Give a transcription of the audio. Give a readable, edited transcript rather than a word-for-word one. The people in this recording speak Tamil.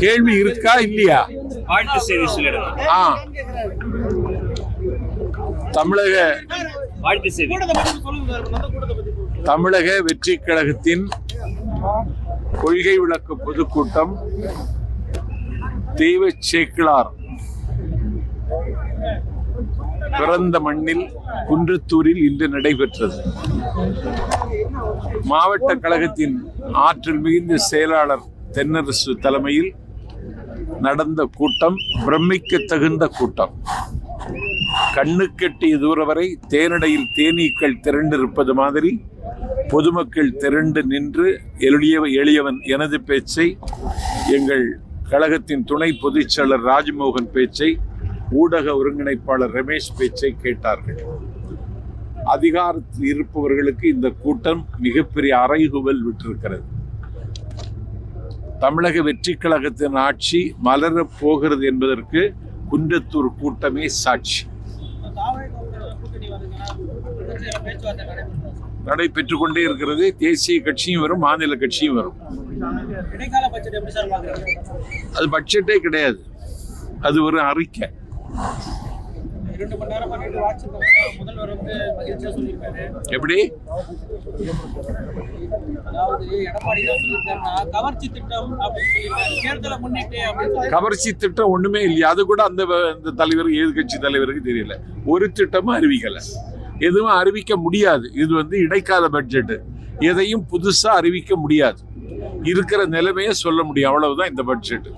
கேள்வி இருக்கா இல்லையா? வாழ்த்து செய்தி சொல்லிடுங்க. தமிழக வாழ்த்து செய்தி. தமிழக வெற்றி கழகத்தின் கொள்கை விளக்க பொதுக்கூட்டம் தெய்வ சேக்கிழார் பிறந்த மண்ணில் குன்றத்தூரில் இன்று நடைபெற்றது. மாவட்ட கழகத்தின் ஆற்றல் மிகுந்த செயலாளர் தென்னரசு தலைமையில் நடந்த கூட்டம் பிரமிக்க தகுந்த கூட்டம். கண்ணுக்கெட்டிய தூரம் வரை தேனடையில் தேனீக்கள் திரண்டிருப்பது மாதிரி பொதுமக்கள் திரண்டு நின்று எளியவன் எனது பேச்சை, எங்கள் கழகத்தின் துணை பொதுச் செயலர் ராஜ்மோகன் பேச்சை, ஊடக ஒருங்கிணைப்பாளர் ரமேஷ் பேச்சை கேட்டார்கள். அதிகாரத்தில் இருப்பவர்களுக்கு இந்த கூட்டம் மிகப்பெரிய அறைகூவல் விட்டிருக்கிறது. தமிழக வெற்றி கழகத்தின் ஆட்சி மலரப் போகிறது என்பதற்கு குன்றத்தூர் கூட்டமே சாட்சி. நடைபெற்றுக் கொண்டே இருக்கிறது. தேசிய கட்சியும் வரும், மாநில கட்சியும் வரும். அது பட்ஜெட்டே கிடையாது, அது ஒரு அறிக்கை. எப்படி கவர்ச்சி திட்டம் ஒண்ணுமே இல்லையா? அது கூட அந்த தலைவருக்கு, எதிர்கட்சி தலைவருக்கு தெரியல. ஒரு திட்டமும் அறிவிக்கல, எதுவும் அறிவிக்க முடியாது. இது இடைக்கால பட்ஜெட், எதையும் புதுசா அறிவிக்க முடியாது. இருக்கிற நிலைமையை சொல்ல முடியும், அவ்வளவுதான் இந்த பட்ஜெட்.